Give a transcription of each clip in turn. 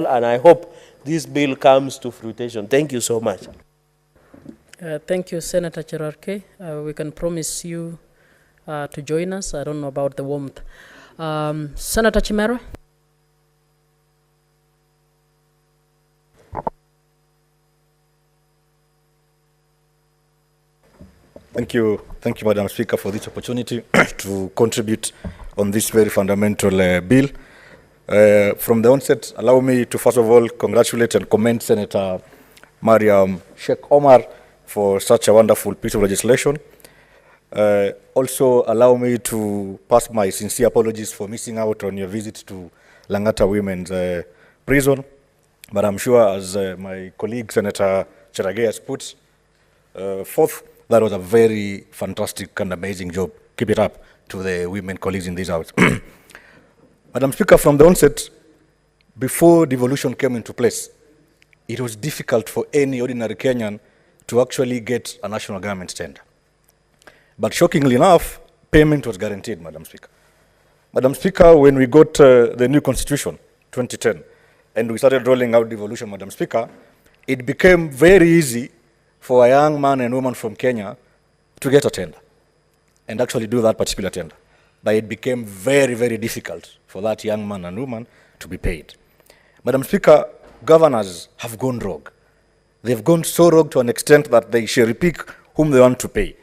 And I hope this bill comes to fruition. Thank you so much. Thank you, Senator Cherarke. We can promise you to join us. I don't know about the warmth. Senator Chimera? Thank you, Madam Speaker, for this opportunity to contribute on this very fundamental bill. From the onset, allow me to first of all congratulate and commend Senator Mariam Sheikh Omar for such a wonderful piece of legislation. Also, allow me to pass my sincere apologies for missing out on your visit to Langata Women's Prison. But I'm sure, as my colleague Senator Cherarke has put forth, that was a very fantastic and amazing job. Keep it up to the women colleagues in this house. Madam Speaker, from the onset, before devolution came into place, it was difficult for any ordinary Kenyan to actually get a national government tender. But shockingly enough, payment was guaranteed, Madam Speaker. Madam Speaker, when we got the new constitution, 2010, and we started rolling out devolution, Madam Speaker, it became very easy for a young man and woman from Kenya to get a tender and actually do that particular tender. But it became very, very difficult for that young man and woman to be paid. Madam Speaker, governors have gone rogue. They've gone so rogue to an extent that they cherry pick whom they want to pay.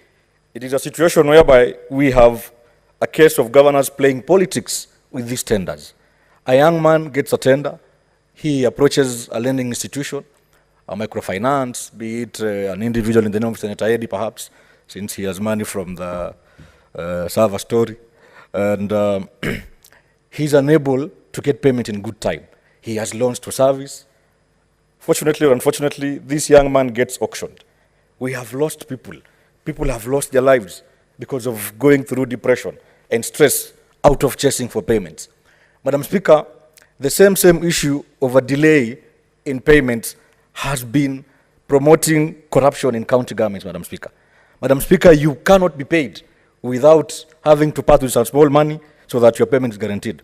It is a situation whereby we have a case of governors playing politics with these tenders. A young man gets a tender, he approaches a lending institution, a microfinance, be it an individual in the name of Senator Eddie perhaps, since he has money from the server story, and he's unable to get payment in good time. He has loans to service. Fortunately or unfortunately, this young man gets auctioned. We have lost people. People have lost their lives because of going through depression and stress out of chasing for payments. Madam Speaker, the same issue of a delay in payments has been promoting corruption in county governments, Madam Speaker. Madam Speaker, you cannot be paid without having to part with some small money so that your payment is guaranteed.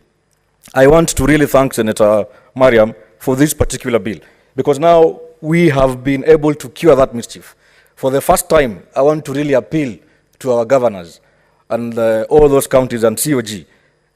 I want to really thank Senator Mariam for this particular bill, because now we have been able to cure that mischief. For the first time, I want to really appeal to our governors and all those counties and COG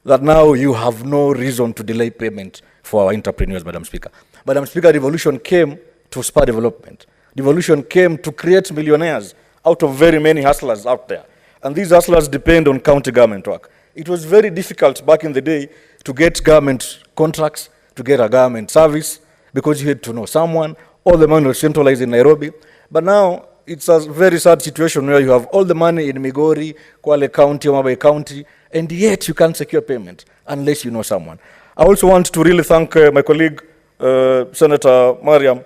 that now you have no reason to delay payment for our entrepreneurs, Madam Speaker. Madam Speaker, devolution came to spur development. Devolution came to create millionaires out of very many hustlers out there. And these hustlers depend on county government work. It was very difficult back in the day to get government contracts, to get a government service, because you had to know someone. All the money was centralized in Nairobi. But now it's a very sad situation where you have all the money in Migori, Kwale County, Mutembei County, and yet you can't secure payment unless you know someone. I also want to really thank my colleague, Senator Mariam,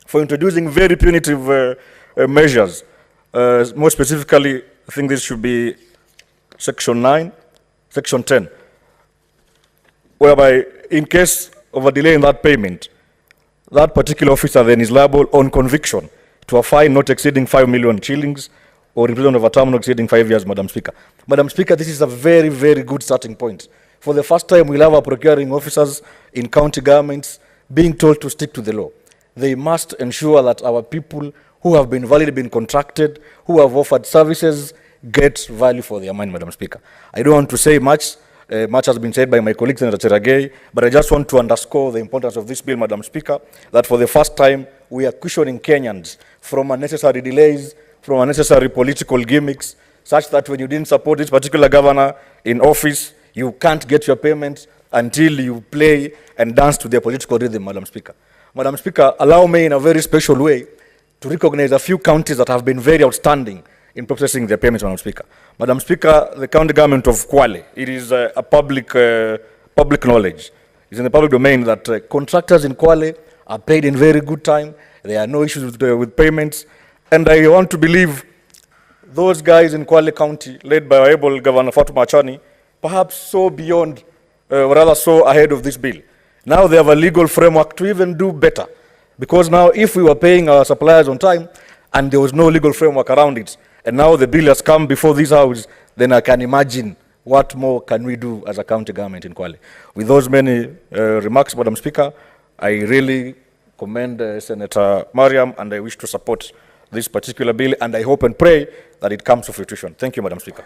for introducing very punitive measures. More specifically, I think this should be Section 9, Section 10, whereby in case of a delay in that payment, that particular officer then is liable on conviction to a fine not exceeding 5 million shillings or imprisonment of a term not exceeding 5 years, Madam Speaker. Madam Speaker, this is a very, very good starting point. For the first time, we'll have our procuring officers in county governments being told to stick to the law. They must ensure that our people who have been validly been contracted, who have offered services, get value for their money, Madam Speaker. I don't want to say much. Much has been said by my colleague, Senator Cherarke, but I just want to underscore the importance of this bill, Madam Speaker, that for the first time, we are cushioning Kenyans from unnecessary delays, from unnecessary political gimmicks, such that when you didn't support this particular governor in office, you can't get your payment until you play and dance to their political rhythm, Madam Speaker. Madam Speaker, allow me in a very special way to recognize a few counties that have been very outstanding in processing their payments, Madam Speaker. Madam Speaker, the county government of Kwale, it is a public knowledge. It's in the public domain that contractors in Kwale are paid in very good time. There are no issues with payments. And I want to believe those guys in Kwale County, led by our able Governor Fatuma Achani, perhaps so beyond, or rather so ahead of this bill. Now they have a legal framework to even do better. Because now if we were paying our suppliers on time and there was no legal framework around it, and now the bill has come before this house, then I can imagine what more can we do as a county government in Kwale. With those many remarks, Madam Speaker, I really commend Senator Mariam, and I wish to support this particular bill, and I hope and pray that it comes to fruition. Thank you, Madam Speaker.